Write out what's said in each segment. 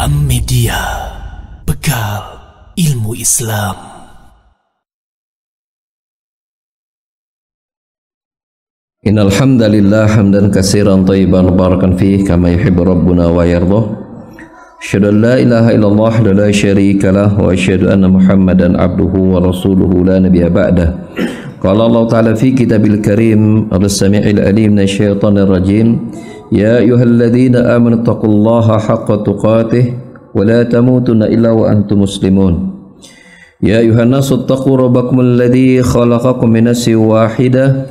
Media, bekal ilmu Islam. Innal hamdalillah hamdan katsiran thayyiban barakan fihi kama yuhibbu rabbuna wa yardah. Asyhadu an la ilaha illallah la syarika lah wa asyhadu anna Muhammadan abduhu wa rasuluhu la nabiyya ba'dah. Qala Allah ta'ala fi kitabil karim as-sami'il alim minasyaitonir rajim. Ya ayyuhalladzina amanu taqullaha haqqa tuqatih wa la tamutunna illa wa antum muslimun. Ya ayyuhan nasu taqu rabbakum alladzi khalaqakum min nafsin wahidah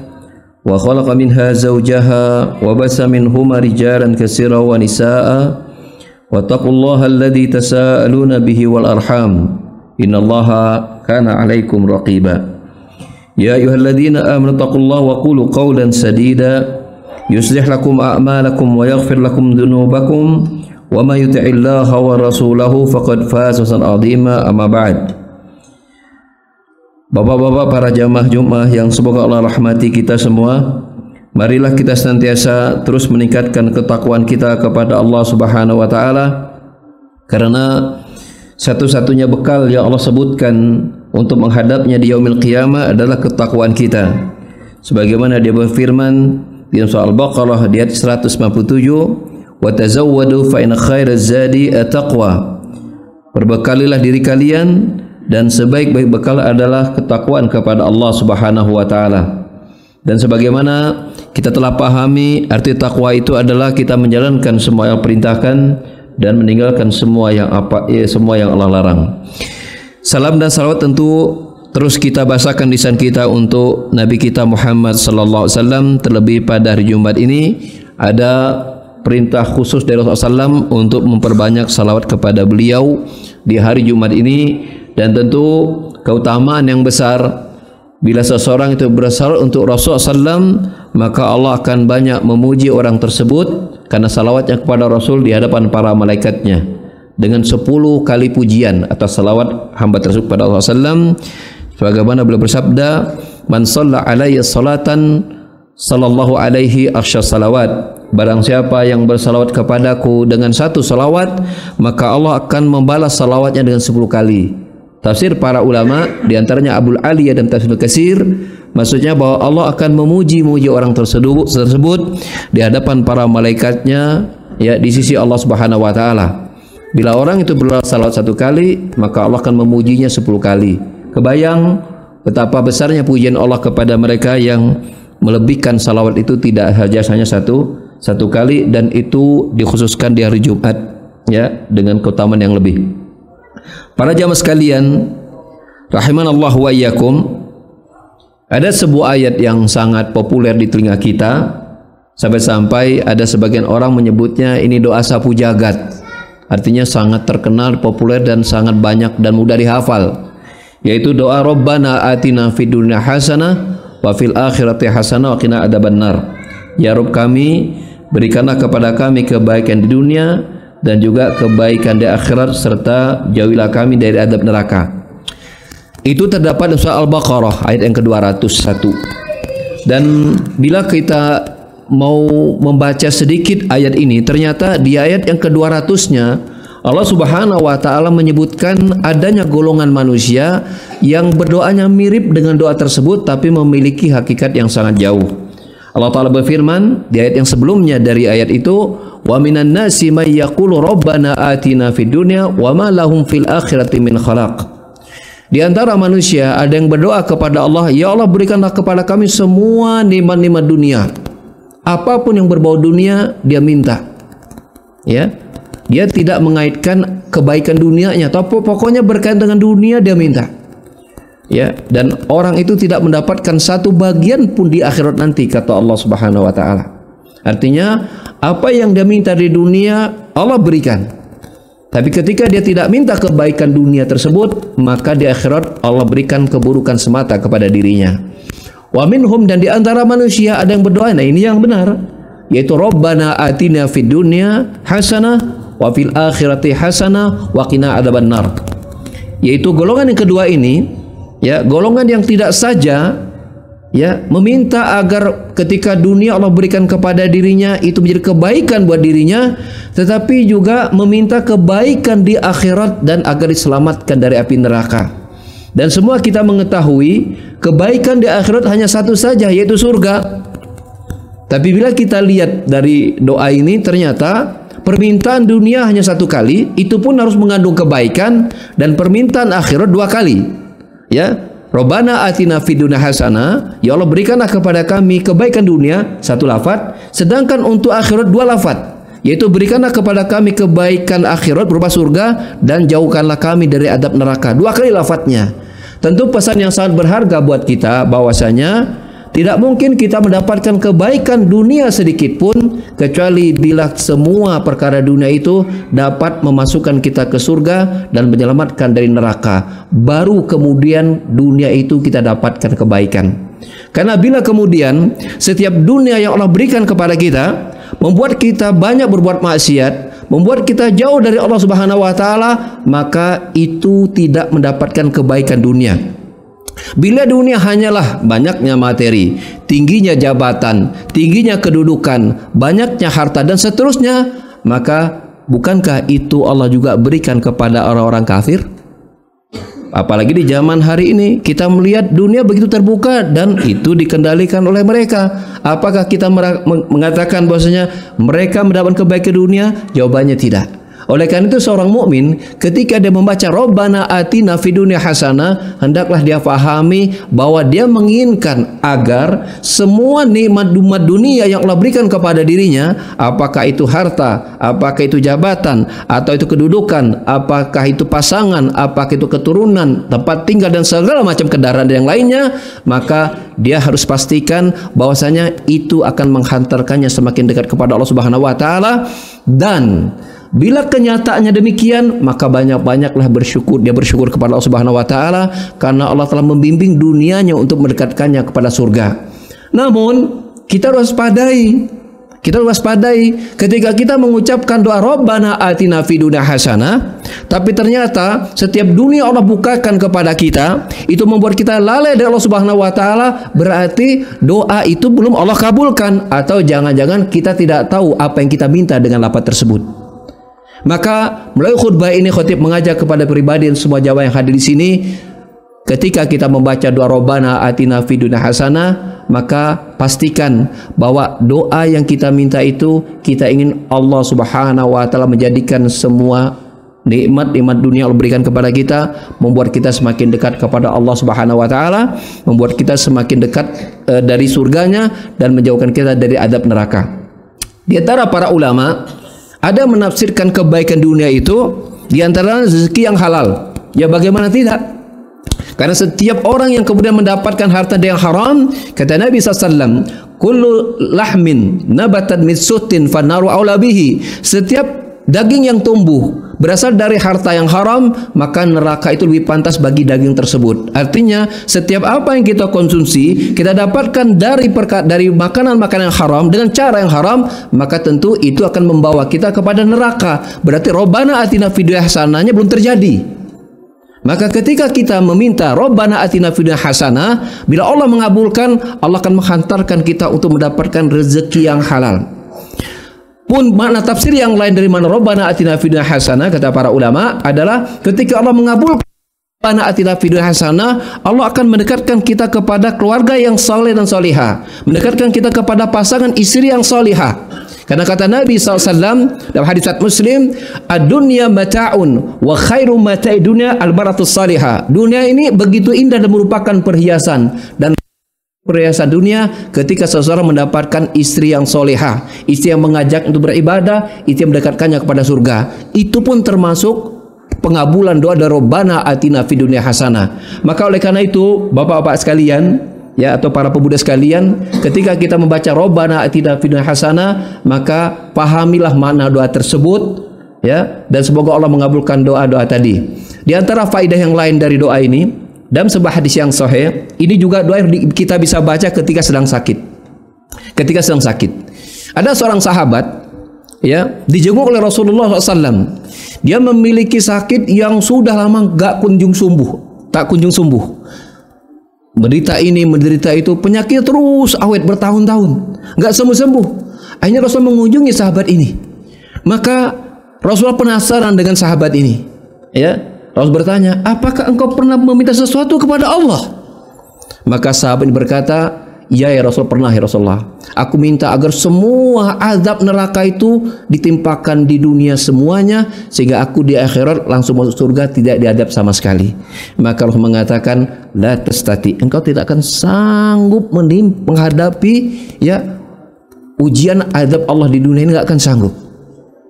wa khalaqa minha zawjaha wa basa minhuma rijalan katsiran wa nisaa'a wattaqullaha alladzi tasaaluna bihi wal arham innallaha kana 'alaikum raqiba. Ya ayyuhalladzina amanu taqullaha wa qulu qawlan sadida yuslih lakum a'malakum wa yaghfir lakum dhunubakum wa may yuti'illaha wa rasulahu faqad faza fawzan 'azima. Amma ba'd. Bapak-bapak para jamaah Jumat yang semoga Allah rahmati kita semua, marilah kita senantiasa terus meningkatkan ketakwaan kita kepada Allah Subhanahu wa taala, karena satu-satunya bekal yang Allah sebutkan untuk menghadapnya di yaumil qiyamah adalah ketakwaan kita. Sebagaimana dia berfirman di surah Al-Baqarah di ayat 197, "Wa tazawwadu fa inna khairaz zadi at-taqwa." Berbekalilah diri kalian dan sebaik-baik bekal adalah ketakwaan kepada Allah Subhanahu wa taala. Dan sebagaimana kita telah pahami, arti takwa itu adalah kita menjalankan semua yang perintahkan dan meninggalkan semua yang Allah larang. Salam dan salawat tentu terus kita bahasakan lisan kita untuk Nabi kita Muhammad sallallahu alaihi wasallam. Terlebih pada hari Jumat ini ada perintah khusus dari Rasulullah SAW untuk memperbanyak salawat kepada beliau di hari Jumat ini. Dan tentu keutamaan yang besar bila seseorang itu bersalawat untuk Rasulullah SAW, maka Allah akan banyak memuji orang tersebut karena salawatnya kepada Rasul di hadapan para malaikatnya dengan 10 kali pujian atas salawat hamba tersebut kepada Allah SAW. Sebagaimana beliau bersabda, "Man shalla alayya salatan sallallahu alaihi arsy salawat." Barang siapa yang bersalawat kepadaku dengan satu salawat, maka Allah akan membalas salawatnya dengan 10 kali. Tafsir para ulama diantaranya Abdul Ali dan Tafsir Katsir, maksudnya bahwa Allah akan memuji-muji orang tersebut di hadapan para malaikatnya, ya, di sisi Allah Subhanahu wa taala. Bila orang itu bersalawat 1 kali, maka Allah akan memujinya 10 kali. Kebayang betapa besarnya pujian Allah kepada mereka yang melebihkan salawat itu tidak hanya satu kali, dan itu dikhususkan di hari Jumat, ya, dengan keutamaan yang lebih. Para jamaah sekalian, rahimanallahu wa iyyakum, ada sebuah ayat yang sangat populer di telinga kita, sampai-sampai ada sebagian orang menyebutnya ini doa sapu jagat. Artinya sangat terkenal, populer, dan sangat banyak dan mudah dihafal, yaitu doa Rabbana atina fid dunya hasanah wa fil akhirati hasanah wa qina adzabannar. Ya Rabb kami, berikanlah kepada kami kebaikan di dunia dan juga kebaikan di akhirat, serta jauhilah kami dari adab neraka. Itu terdapat dalam surah Al-Baqarah ayat yang ke-201. Dan bila kita mau membaca sedikit ayat ini, ternyata di ayat yang ke-200-nya Allah Subhanahu wa taala menyebutkan adanya golongan manusia yang berdoanya mirip dengan doa tersebut tapi memiliki hakikat yang sangat jauh. Allah Ta'ala berfirman di ayat yang sebelumnya dari ayat itu, wa minan nasi may yaqulu rabbana atina fid dunya wa ma lahum fil akhirati min khalaq. Di antara manusia ada yang berdoa kepada Allah, ya Allah berikanlah kepada kami semua nikmat-nikmat dunia. Apapun yang berbau dunia dia minta. Ya. Dia tidak mengaitkan kebaikan dunianya, tapi pokoknya berkaitan dengan dunia dia minta. Ya, dan orang itu tidak mendapatkan satu bagian pun di akhirat nanti, kata Allah Subhanahu wa taala. Artinya apa yang dia minta di dunia Allah berikan. Tapi ketika dia tidak minta kebaikan dunia tersebut, maka di akhirat Allah berikan keburukan semata kepada dirinya. Wa minhum, dan di antara manusia ada yang berdoa, nah ini yang benar, yaitu Rabbana atina fid dunya hasanah wa fil akhirati hasanah wa qina adzabannar. Yaitu golongan yang kedua ini, ya, golongan yang tidak saja ya, meminta agar ketika dunia Allah berikan kepada dirinya itu menjadi kebaikan buat dirinya, tetapi juga meminta kebaikan di akhirat dan agar diselamatkan dari api neraka. Dan semua kita mengetahui kebaikan di akhirat hanya satu saja, yaitu surga. Tapi bila kita lihat dari doa ini, ternyata permintaan dunia hanya satu kali, itu pun harus mengandung kebaikan, dan permintaan akhirat 2 kali. Ya, Rabbana atina fid dunya hasanah, ya Allah berikanlah kepada kami kebaikan dunia, 1 lafaz, sedangkan untuk akhirat 2 lafaz, yaitu berikanlah kepada kami kebaikan akhirat berupa surga dan jauhkanlah kami dari adab neraka. 2 kali lafaznya. Tentu pesan yang sangat berharga buat kita bahwasanya tidak mungkin kita mendapatkan kebaikan dunia sedikit pun kecuali bila semua perkara dunia itu dapat memasukkan kita ke surga dan menyelamatkan dari neraka. Baru kemudian dunia itu kita dapatkan kebaikan. Karena bila kemudian setiap dunia yang Allah berikan kepada kita membuat kita banyak berbuat maksiat, membuat kita jauh dari Allah Subhanahu wa taala, maka itu tidak mendapatkan kebaikan dunia. Bila dunia hanyalah banyaknya materi, tingginya jabatan, tingginya kedudukan, banyaknya harta dan seterusnya, maka bukankah itu Allah juga berikan kepada orang-orang kafir? Apalagi di zaman hari ini kita melihat dunia begitu terbuka dan itu dikendalikan oleh mereka. Apakah kita mengatakan bahwasanya mereka mendapatkan kebaikan dunia? Jawabannya tidak. Oleh karena itu seorang mukmin ketika dia membaca Rabbana atina fid dunya hasanah, hendaklah dia fahami bahwa dia menginginkan agar semua nikmat dunia yang Allah berikan kepada dirinya, apakah itu harta, apakah itu jabatan, atau itu kedudukan, apakah itu pasangan, apakah itu keturunan, tempat tinggal dan segala macam kendaraan yang lainnya, maka dia harus pastikan bahwasanya itu akan menghantarkannya semakin dekat kepada Allah Subhanahu wa taala. Dan bila kenyataannya demikian, maka banyak-banyaklah bersyukur. Dia bersyukur kepada Allah Subhanahu wa taala karena Allah telah membimbing dunianya untuk mendekatkannya kepada surga. Namun, kita harus waspadai. Kita harus waspadai ketika kita mengucapkan doa Rabbana atina fid dunya hasanah, tapi ternyata setiap dunia Allah bukakan kepada kita, itu membuat kita lalai dari Allah Subhanahu wa taala, berarti doa itu belum Allah kabulkan, atau jangan-jangan kita tidak tahu apa yang kita minta dengan lafaz tersebut. Maka melalui khutbah ini khatib mengajak kepada pribadi dan semua jamaah yang hadir di sini, ketika kita membaca doa Rabbana atina fid dunya hasanah, maka pastikan bahwa doa yang kita minta itu kita ingin Allah Subhanahu wa taala menjadikan semua nikmat-nikmat dunia Allah berikan kepada kita, membuat kita semakin dekat kepada Allah Subhanahu wa taala, membuat kita semakin dekat dari surganya dan menjauhkan kita dari adab neraka. Di antara para ulama ada menafsirkan kebaikan dunia itu di antara rezeki yang halal. Ya bagaimana tidak? Karena setiap orang yang kemudian mendapatkan harta yang haram, kata Nabi SAW, kullu lahmin nabatan min sutin fanaru aula bihi. Setiap daging yang tumbuh berasal dari harta yang haram, maka neraka itu lebih pantas bagi daging tersebut. Artinya setiap apa yang kita konsumsi kita dapatkan dari makanan-makanan yang haram dengan cara yang haram, maka tentu itu akan membawa kita kepada neraka. Berarti Rabbana atina fid dunya hasanahnya belum terjadi. Maka ketika kita meminta Rabbana atina fid dunya hasanah, bila Allah mengabulkan, Allah akan menghantarkan kita untuk mendapatkan rezeki yang halal. Pun makna tafsir yang lain dari mana Rabbana atina fid dunya hasanah, kata para ulama, adalah ketika Allah mengabulkan Rabbana atina fid dunya hasanah, Allah akan mendekatkan kita kepada keluarga yang saleh dan salihah, mendekatkan kita kepada pasangan istri yang salihah. Karena kata Nabi SAW dalam hadis Muslim, ad-dunya mata'un wa khairu mata'i dunya al-baratus salihah. Dunia ini begitu indah dan merupakan perhiasan, dan perhiasan dunia ketika seseorang mendapatkan istri yang solehah, istri yang mengajak untuk beribadah, istri yang mendekatkannya kepada surga. Itu pun termasuk pengabulan doa dari Rabbana atina fid dunya hasanah. Maka oleh karena itu, bapak-bapak sekalian, ya, atau para pemuda sekalian, ketika kita membaca Rabbana atina fid dunya hasanah, maka pahamilah makna doa tersebut, ya, dan semoga Allah mengabulkan doa-doa tadi. Di antara faedah yang lain dari doa ini, dalam sebuah hadis yang sahih, ini juga doa yang kita bisa baca ketika sedang sakit. Ketika sedang sakit, ada seorang sahabat, ya, dijenguk oleh Rasulullah SAW. Dia memiliki sakit yang sudah lama tak kunjung sembuh. menderita ini, menderita itu, penyakit terus awet bertahun-tahun, nggak sembuh-sembuh. Akhirnya Rasul mengunjungi sahabat ini. Maka Rasulullah penasaran dengan sahabat ini. Ya, Rasul bertanya, apakah engkau pernah meminta sesuatu kepada Allah? Maka sahabat ini berkata, ya Rasul, pernah ya Rasulullah. Aku minta agar semua azab neraka itu ditimpakan di dunia semuanya, sehingga aku di akhirat langsung masuk surga, tidak diadab sama sekali. Maka Rasul mengatakan, la tastati, engkau tidak akan sanggup menghadapi ya ujian azab Allah di dunia ini, enggak akan sanggup.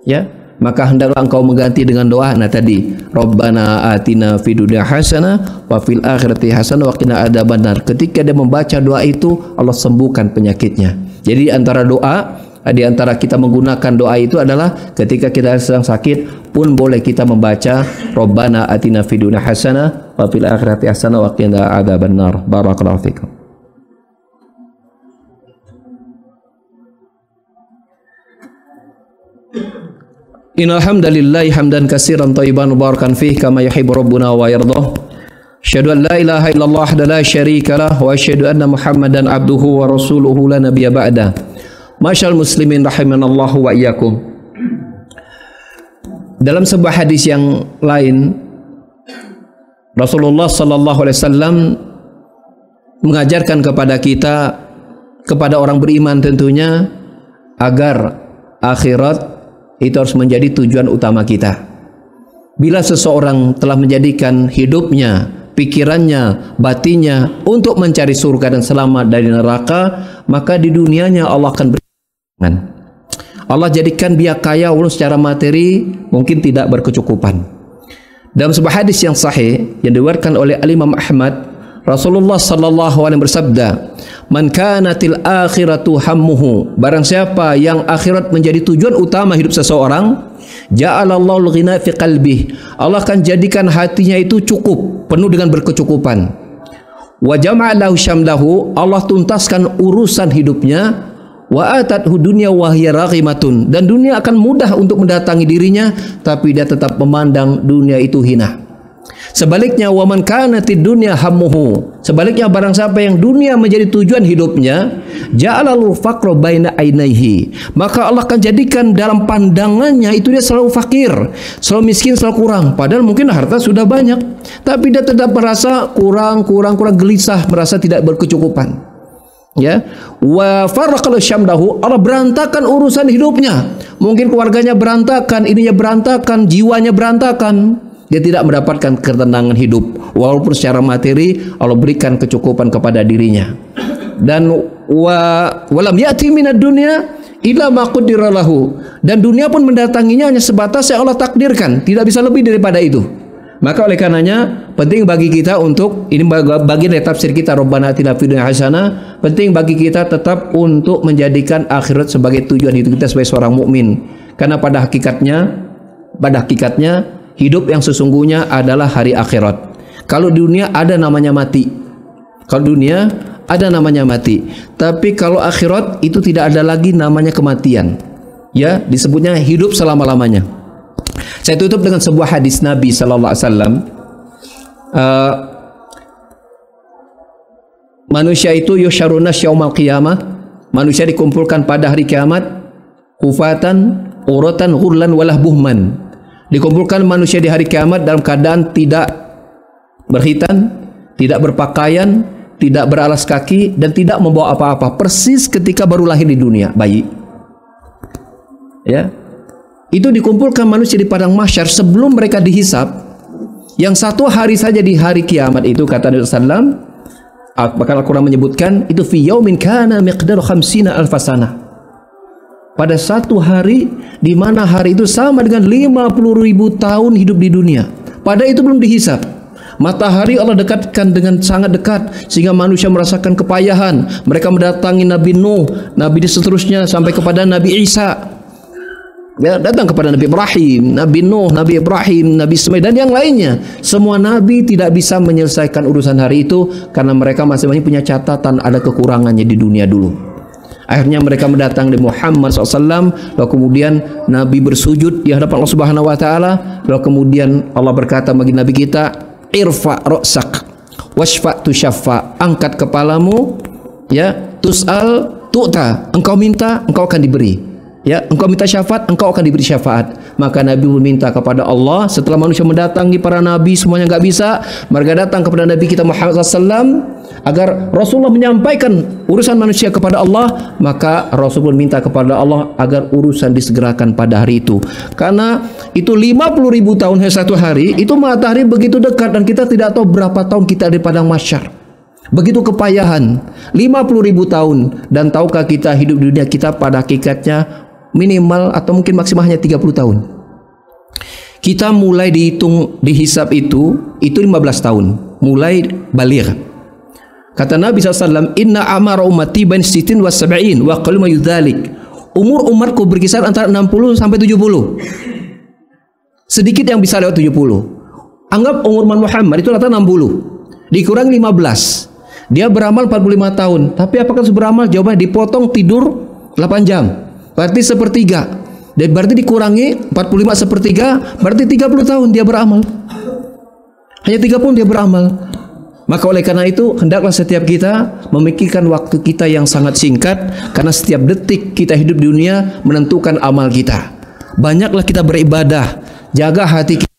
Ya, maka hendaklah engkau mengganti dengan doa. Nah tadi, Rabbana atina fid dunya hasanah wa fil akhirati hasanah wa qina adzabannar. Ketika dia membaca doa itu, Allah sembuhkan penyakitnya. Jadi antara doa, di antara kita menggunakan doa itu adalah ketika kita sedang sakit pun boleh kita membaca Rabbana atina fid dunya hasanah wa fil akhirati hasanah wa qina adzabannar. Barakallahu fikum. Innal hamdalillahi hamdan katsiran thayyiban mubarakan fihi kama yuhibbu rabbuna wa yardah. Asyhadu an la ilaha illallah wahdahu la syarika lah wa asyhadu anna Muhammadan abduhu wa rasuluhu la nabiyya ba'da. Masyaallah muslimin rahimanallahu wa iyyakum. Dalam sebuah hadis yang lain, Rasulullah sallallahu alaihi wasallam mengajarkan kepada kita, kepada orang beriman tentunya, agar akhirat itu harus menjadi tujuan utama kita. Bila seseorang telah menjadikan hidupnya, pikirannya, batinnya untuk mencari surga dan selamat dari neraka, maka di dunianya Allah akan berikan. Allah jadikan dia kaya walaupun secara materi mungkin tidak berkecukupan. Dalam sebuah hadis yang sahih yang diriwayatkan oleh Imam Ahmad, Rasulullah sallallahu alaihi bersabda, "Man kanatil akhiratu hammuhu." Barang siapa yang akhirat menjadi tujuan utama hidup seseorang, ja'alallahu al-ghina fi qalbih. Allah akan jadikan hatinya itu cukup, penuh dengan berkecukupan. Wa jama'alahu syamlahu. Allah tuntaskan urusan hidupnya. Wa atathu dunya wa hiya raghimatun. Dan dunia akan mudah untuk mendatangi dirinya, tapi dia tetap memandang dunia itu hina. Sebaliknya, wa man kanatid dunya hammuhu. Sebaliknya, barang siapa yang dunia menjadi tujuan hidupnya, ja'alahu faqra baina ainaihi. Maka Allah akan jadikan dalam pandangannya itu dia selalu fakir, selalu miskin, selalu kurang. Padahal mungkin harta sudah banyak, tapi dia tetap merasa kurang gelisah, merasa tidak berkecukupan. Ya, wa faraqal syamdahu. Allah berantakan urusan hidupnya. Mungkin keluarganya berantakan, ininya berantakan, jiwanya berantakan. Dia tidak mendapatkan ketenangan hidup walaupun secara materi Allah berikan kecukupan kepada dirinya. Dan walam ya'ti minad dunya illa ma qaddara lahu. Dan dunia pun mendatanginya hanya sebatas yang Allah takdirkan, tidak bisa lebih daripada itu. Maka oleh karenanya penting bagi kita untuk, ini bagian dari tafsir kita Rabbana atina fid dunya hasanah, penting bagi kita tetap untuk menjadikan akhirat sebagai tujuan hidup kita sebagai seorang mukmin. Karena pada hakikatnya hidup yang sesungguhnya adalah hari akhirat. Kalau dunia ada namanya mati. Kalau dunia ada namanya mati. Tapi kalau akhirat itu tidak ada lagi namanya kematian. Ya, disebutnya hidup selama-lamanya. Saya tutup dengan sebuah hadis Nabi sallallahu alaihi wasallam. Manusia itu yusyaruna yaumal qiyamah. Manusia dikumpulkan pada hari kiamat hufatan, uratan, ghurlan walah buhman. Dikumpulkan manusia di hari kiamat dalam keadaan tidak berkhitan, tidak berpakaian, tidak beralas kaki, dan tidak membawa apa-apa, persis ketika baru lahir di dunia, bayi. Ya, itu dikumpulkan manusia di padang mahsyar sebelum mereka dihisab. Yang satu hari saja di hari kiamat itu, kata Nabi SAW, bahkan Al-Quran menyebutkan itu fi yaumin kana miqdaru 50 alfasana. Pada satu hari di mana hari itu sama dengan 50.000 tahun hidup di dunia. Pada itu belum dihisab. Matahari Allah dekatkan dengan sangat dekat sehingga manusia merasakan kepayahan. Mereka mendatangi Nabi Nuh, Nabi seterusnya sampai kepada Nabi Isa. Ya, datang kepada Nabi Ibrahim, Nabi Nuh, Nabi Ibrahim, Nabi Ismail dan yang lainnya. Semua nabi tidak bisa menyelesaikan urusan hari itu karena mereka masing-masing punya catatan ada kekurangannya di dunia dulu. Akhirnya mereka mendatangi Muhammad SAW, lalu kemudian Nabi bersujud di hadapan Allah Subhanahu Wa Taala, lalu kemudian Allah berkata bagi Nabi kita, irfa ra'sak, Washfa' tu syafa', angkat kepalamu, ya, tus'al tu'ta, engkau minta, engkau akan diberi. Ya, engkau minta syafaat, engkau akan diberi syafaat. Maka Nabi meminta kepada Allah setelah manusia mendatangi para nabi semuanya enggak bisa, mereka datang kepada Nabi kita Muhammad SAW agar Rasulullah menyampaikan urusan manusia kepada Allah, maka Rasul pun minta kepada Allah agar urusan disegerakan pada hari itu. Karena itu 50.000 tahun satu hari, itu matahari begitu dekat dan kita tidak tahu berapa tahun kita di padang mahsyar. Begitu kepayahan, 50.000 tahun. Dan tahukah kita hidup di dunia kita pada hakikatnya minimal atau mungkin maksimal hanya 30 tahun. Kita mulai dihitung, dihisab itu 15 tahun, mulai baligh. Kata Nabi SAW, Inna amara ummati bain sitin wa sab'in wa qallu ma yudzalik. Umur umatku berkisar antara 60 sampai 70. Sedikit yang bisa lewat 70. Anggap umur Muhammad itu rata 60. Dikurangi 15. Dia beramal 45 tahun. Tapi apakah beramal? Jawabannya dipotong tidur 8 jam. Berarti sepertiga. Dan berarti dikurangi 45 sepertiga, berarti 30 tahun dia beramal. Hanya 30 dia beramal. Maka oleh karena itu, hendaklah setiap kita memikirkan waktu kita yang sangat singkat, karena setiap detik kita hidup di dunia menentukan amal kita. Banyaklah kita beribadah, jaga hati kita,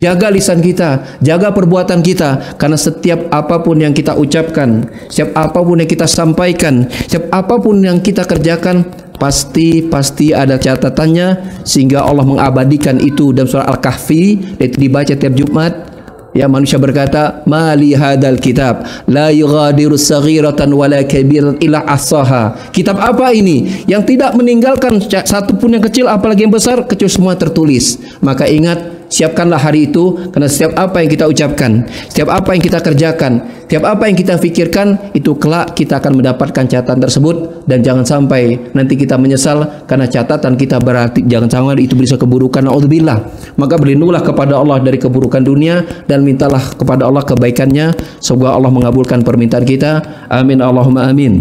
jaga lisan kita, jaga perbuatan kita, karena setiap apapun yang kita ucapkan, setiap apapun yang kita sampaikan, setiap apapun yang kita kerjakan, pasti ada catatannya, sehingga Allah mengabadikan itu dalam surah Al-Kahfi, itu dibaca tiap Jumat. Ya, manusia berkata, mali hadal kitab la yughadiru saghiratan wala kabiratan illa ahsaha. Kitab apa ini yang tidak meninggalkan satu pun yang kecil apalagi yang besar kecuali semua tertulis. Maka ingat, siapkanlah hari itu, karena setiap apa yang kita ucapkan, setiap apa yang kita kerjakan, setiap apa yang kita fikirkan, itu kelak kita akan mendapatkan catatan tersebut. Dan jangan sampai nanti kita menyesal karena catatan kita berarti, jangan sampai itu bisa keburukan, naudzubillah. Maka berlindunglah kepada Allah dari keburukan dunia dan mintalah kepada Allah kebaikannya. Semoga Allah mengabulkan permintaan kita. Amin Allahumma amin.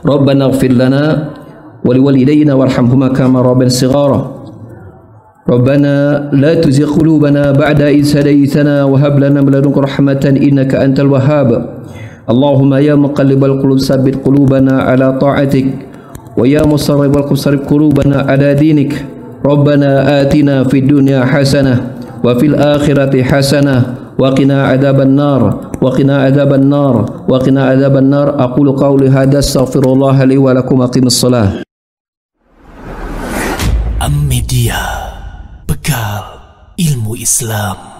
Rabbana ighfir lana wa liwalidayna warhamhuma kama rabbana shighara. Rabbana la tuzigh qulubana ba'da idh hadaytana wa hab lana min ladunka rahmatan innaka antal wahhab. Allahumma ya muqallibal qulub tsabbit qulubana ala ta'atik wa ya musarrifal qulub sarrif qulubana ala dinik. Rabbana atina fid dunya hasanah wa fil akhirati hasanah wa qina adzaban nar wa qina adzaban nar wa qina adzaban nar. Aqulu qawli hadza astaghfirullah li wa lakum, aqimus shalah. Media Bekal Ilmu Islam.